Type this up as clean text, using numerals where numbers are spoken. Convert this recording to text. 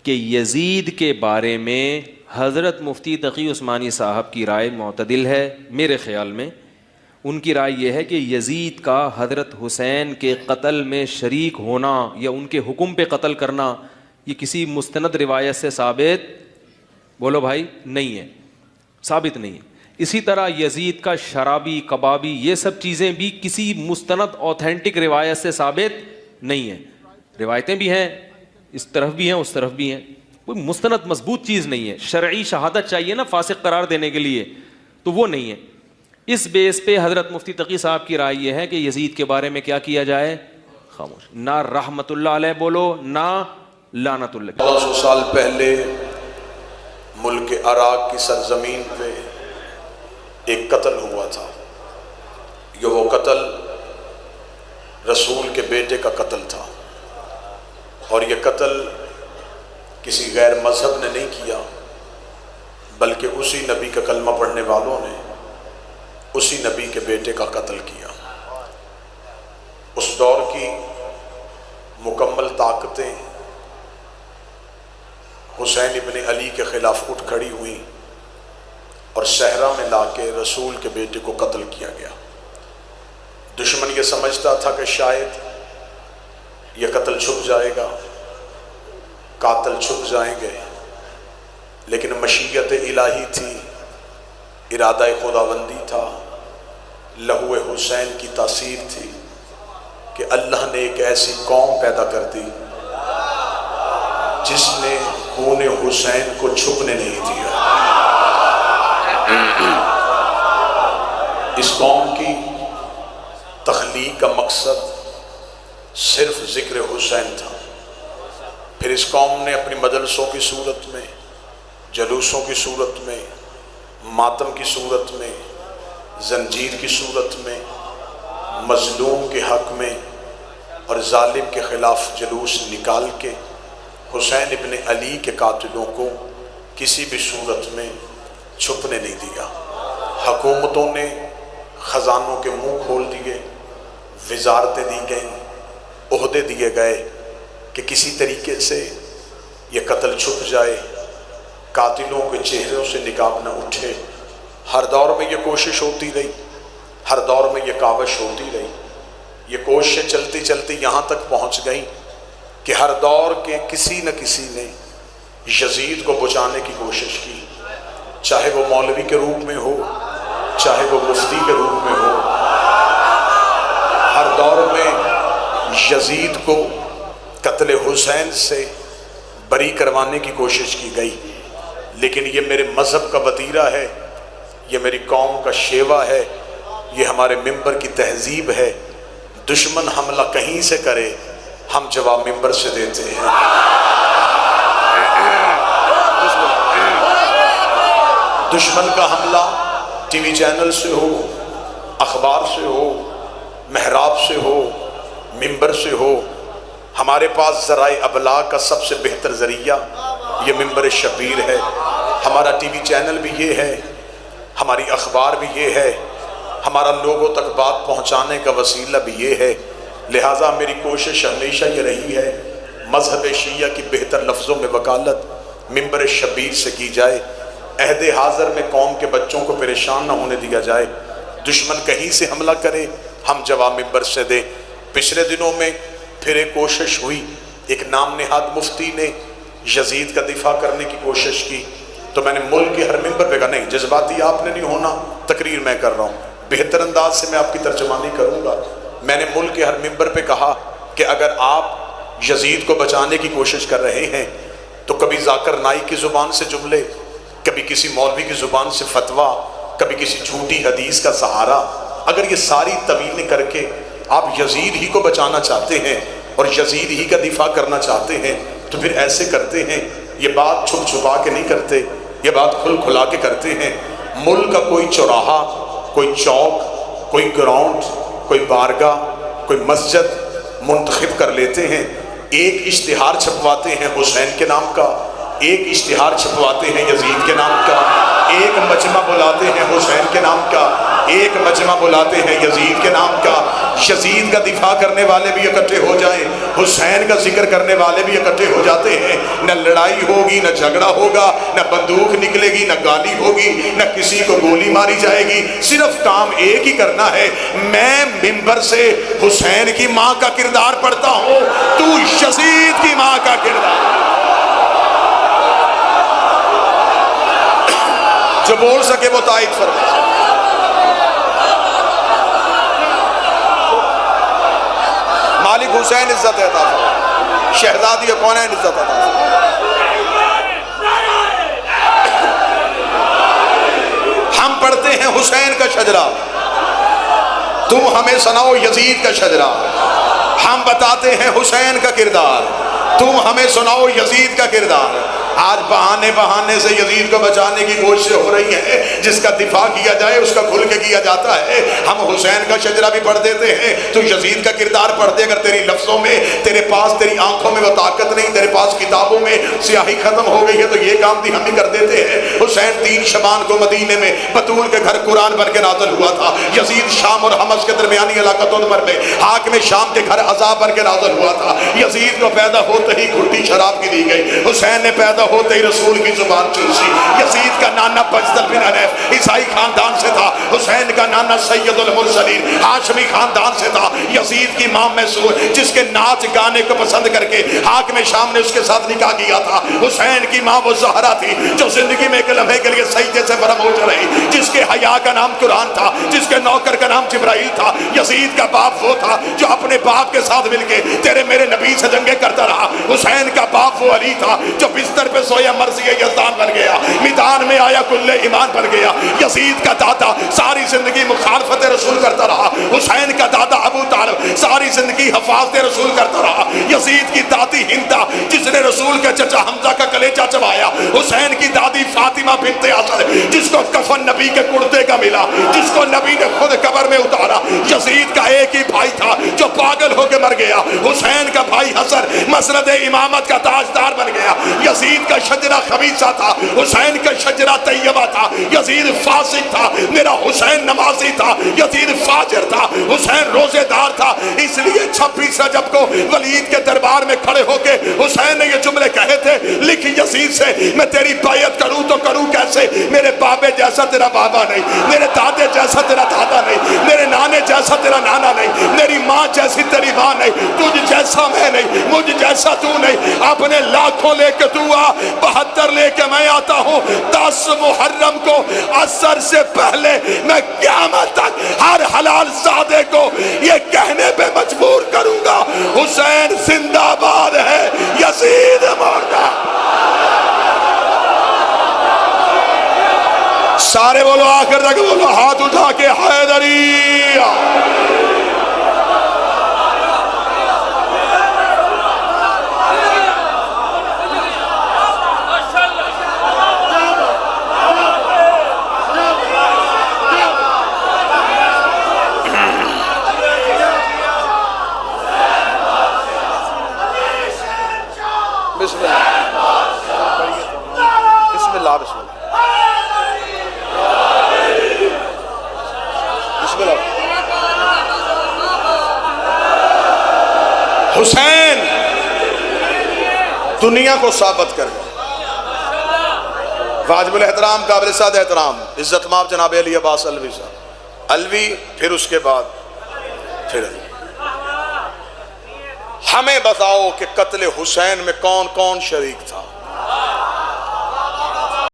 کہ یزید کے بارے میں حضرت مفتی تقی عثمانی صاحب کی رائے معتدل ہے. میرے خیال میں ان کی رائے یہ ہے کہ یزید کا حضرت حسین کے قتل میں شریک ہونا یا ان کے حکم پہ قتل کرنا یہ کسی مستند روایت سے ثابت، بولو بھائی، نہیں ہے، ثابت نہیں ہے. اسی طرح یزید کا شرابی، کبابی، یہ سب چیزیں بھی کسی مستند اوتھینٹک روایت سے ثابت نہیں ہے. روایتیں بھی ہیں، اس طرف بھی ہیں اس طرف بھی ہیں، کوئی مستند مضبوط چیز نہیں ہے. شرعی شہادت چاہیے نا فاسق قرار دینے کے لیے، تو وہ نہیں ہے. اس بیس پہ حضرت مفتی تقی صاحب کی رائے یہ ہے کہ یزید کے بارے میں کیا کیا جائے؟ خاموش. نہ رحمت اللہ علیہ بولو، نہ لعنت اللہ. 1400 سال پہلے ملک عراق کی سرزمین پہ ایک قتل ہوا تھا. یہ وہ قتل رسول کے بیٹے کا قتل تھا، اور یہ قتل کسی غیر مذہب نے نہیں کیا، بلکہ اسی نبی کا کلمہ پڑھنے والوں نے اسی نبی کے بیٹے کا قتل کیا. اس دور کی مکمل طاقتیں حسین ابن علی کے خلاف اٹھ کھڑی ہوئیں اور صحرا میں لا کے رسول کے بیٹے کو قتل کیا گیا. دشمن یہ سمجھتا تھا کہ شاید یہ قتل چھپ جائے گا، قاتل چھپ جائیں گے، لیکن مشیت الہی تھی، ارادہ خداوندی تھا، لہو حسین کی تاثیر تھی کہ اللہ نے ایک ایسی قوم پیدا کر دی جس نے خون حسین کو چھپنے نہیں دیا. اس قوم کی تخلیق کا مقصد صرف ذکر حسین تھا. پھر اس قوم نے اپنی مجلسوں کی صورت میں، جلوسوں کی صورت میں، ماتم کی صورت میں، زنجیر کی صورت میں، مظلوم کے حق میں اور ظالم کے خلاف جلوس نکال کے حسین ابن علی کے قاتلوں کو کسی بھی صورت میں چھپنے نہیں دیا. حکومتوں نے خزانوں کے منہ کھول دیے، وزارتیں دی گئیں، عہدے دیے گئے کہ کسی طریقے سے یہ قتل چھپ جائے، قاتلوں کے چہروں سے نقاب نہ اٹھے. ہر دور میں یہ کوشش ہوتی رہی، ہر دور میں یہ کاوش ہوتی رہی. یہ کوششیں چلتی چلتی یہاں تک پہنچ گئیں کہ ہر دور کے کسی نہ کسی نے یزید کو بچانے کی کوشش کی، چاہے وہ مولوی کے روپ میں ہو، چاہے وہ مفتی کے روپ میں ہو. ہر دور میں یزید کو قتل حسین سے بری کروانے کی کوشش کی گئی. لیکن یہ میرے مذہب کا وتیرہ ہے، یہ میری قوم کا شیوا ہے، یہ ہمارے ممبر کی تہذیب ہے. دشمن حملہ کہیں سے کرے، ہم جواب ممبر سے دیتے ہیں. دشمن کا حملہ ٹی وی چینل سے ہو، اخبار سے ہو، محراب سے ہو، ممبر سے ہو، ہمارے پاس ذرائع ابلاغ کا سب سے بہتر ذریعہ یہ ممبر شبیر ہے. ہمارا ٹی وی چینل بھی یہ ہے، ہماری اخبار بھی یہ ہے، ہمارا لوگوں تک بات پہنچانے کا وسیلہ بھی یہ ہے. لہٰذا میری کوشش ہمیشہ یہ رہی ہے مذہب شیعہ کی بہتر لفظوں میں وکالت ممبر شبیر سے کی جائے. عہد حاضر میں قوم کے بچوں کو پریشان نہ ہونے دیا جائے. دشمن کہیں سے حملہ کرے، ہم جواب ممبر سے دیں. پچھلے دنوں میں پھر ایک کوشش ہوئی، ایک نام نہاد مفتی نے یزید کا دفاع کرنے کی کوشش کی، تو میں نے ملک کے ہر ممبر پہ کہا نہیں، جذباتی آپ نے نہیں ہونا، تقریر میں کر رہا ہوں، بہتر انداز سے میں آپ کی ترجمانی کروں گا. میں نے ملک کے ہر ممبر پہ کہا کہ اگر آپ یزید کو بچانے کی کوشش کر رہے ہیں تو کبھی ذاکر نائک کی زبان سے جملے، کبھی کسی مولوی کی زبان سے فتویٰ، کبھی کسی جھوٹی حدیث کا سہارا، اگر یہ ساری طویلیں کر کے آپ یزید ہی کو بچانا چاہتے ہیں اور یزید ہی کا دفاع کرنا چاہتے ہیں تو پھر ایسے کرتے ہیں. یہ بات چھپ چھپا کے نہیں کرتے، یہ بات کھل کھلا کے کرتے ہیں. ملک کا کوئی چوراہا، کوئی چوک، کوئی گراؤنڈ، کوئی بارگاہ، کوئی مسجد منتخب کر لیتے ہیں، ایک اشتہار چھپواتے ہیں حسین کے نام کا، ایک اشتہار چھپواتے ہیں یزید کے نام کا، ایک مجمع بلاتے ہیں حسین کے نام کا، ایک مجمع بلاتے ہیں یزید کے نام کا، یزید کا دفاع کرنے والے بھی اکٹھے ہو جائیں، حسین کا ذکر کرنے والے بھی اکٹھے ہو جاتے ہیں، نہ لڑائی ہوگی، نہ جھگڑا ہوگا، نہ بندوق نکلے گی، نہ گالی ہوگی، نہ کسی کو گولی ماری جائے گی، صرف کام ایک ہی کرنا ہے، میں ممبر سے حسین کی ماں کا کردار پڑھتا ہوں، تو یزید کی ماں کا کردار، جو بول سکے وہ تائید فرمائے۔ مالک حسین عزت عطا فرمائے، شہزادی کونین عزت عطا فرمائے۔ ہم پڑھتے ہیں حسین کا شجرہ، تم ہمیں سناؤ یزید کا شجرہ، ہم بتاتے ہیں حسین کا کردار، تم ہمیں سناؤ یزید کا کردار۔ آج بہانے سے یزید کو بچانے کی کوششیں ہو رہی ہیں، جس کا دفاع کیا جائے اس کا کھل کے کیا جاتا ہے۔ ہم حسین کا شجرہ بھی پڑھ دیتے ہیں، تو یزید کا کردار پڑھ دے، اگر تیری لفظوں میں، تیرے پاس تیری آنکھوں میں وہ طاقت نہیں، تیرے پاس کتابوں میں سیاہی ختم ہو گئی ہے، تو یہ کام بھی ہم ہی کر دیتے ہیں۔ حسین 3 شعبان کو مدینے میں بطول کے گھر قرآن بن کے نازل ہوا تھا، یزید شام اور حمص کے درمیانی علاقہ تدمر میں حاکم شام کے گھر عذاب بن کے نازل ہوا تھا۔ یزید کو پیدا ہوتے ہی گھٹی شراب کی دی گئی، حسین نے پیدا ہوتے ہی رسول کی زبان چوسی۔ یزید کا نانا بجدل بن حنیف عیسائی خاندان سے تھا، حسین کا نانا سید المرسلین ہاشمی خاندان سے تھا۔ یزید کی ماں محسود جس کے ناچ گانے کو پسند کر کے حاکم شام نے اس کے ساتھ نکاح کیا تھا۔ حسین کی ماں وہ زہرا تھی جو زندگی میں ایک لمحے کے لیے سجدے سے فراموش رہی، جس کے حیا کا نام قرآن تھا، جس کے نوکر کا نام جبرائیل تھا۔ یزید کا باپ وہ تھا جو اپنے باپ کے ساتھ مل کے تیرے میرے نبی سے جنگیں کرتا رہا۔ حسین کا باپ وہ علی تھا جو بستر پہ سویا مرضی یزدان بن گیا، میدان میں آیا کل ایمان بن گیا۔ یزید کا دادا ساری زندگی مخالفت رسول کرتا رہا، حسین کا دادا ابو طالب ساری زندگی حفاظت رسول کرتا رہا۔ یزید کی دادی ہندا جس نے رسول کے چچا حمزہ کا کلیجہ چبایا، حسین کی دادی فاطمہ بنت اسد جس کو کفن نبی کے کرتے کا ملا، جس کو نبی نے خود قبر میں اتارا۔ یزید کا ایک ہی بھائی تھا جو پاگل ہو کے مر گیا، حسین کا بھائی حسن مسند امامت کا تاجدار بن گیا۔ یزید کا شجرہ خبیثہ تھا، حسین کا شجرہ طیبہ تھا۔ یزید فاسق تھا، میرا حسین نمازی تھا۔ یزید فاجر تھا، حسین روزے دار تھا۔ اس لیے 26 رجب کو ولید کے دربار میں کھڑے ہو کے حسین نے یہ جملے کہے تھے، لکھ یزید سے میں تیری بیعت کروں تو کروں کیسے، میرے بابے جیسا تیرا بابا نہیں، میرے دادے جیسا تیرا دادا نہیں، میرے نانے جیسا تیرا نانا نہیں، میری ماں جیسی تیری ماں نہیں، تجھ جیسا میں نہیں، مجھ جیسا تو نہیں۔ اپنے لاکھوں لے کے تو آ، 72 لے کے میں آتا ہوں۔ 10 محرم کو عصر سے پہلے میں قیامت تک ہر حلال زادے کو یہ کہنے پہ مجبور کروں گا، حسین زندہ باد ہے، یزید مردہ۔ سارے بولو، آخر تک بولو، ہاتھ اٹھا کے حیدری۔ بسم اللہ بسم اللہ بسم اللہ۔ حسین دنیا کو ثابت کر گیا، واجب الاحترام قابل سعد احترام عزت مآب جناب علی عباس الوی صاحب، الوی پھر اس کے بعد پھر علی۔ ہمیں بتاؤ کہ قتل حسین میں کون کون شریک تھا؟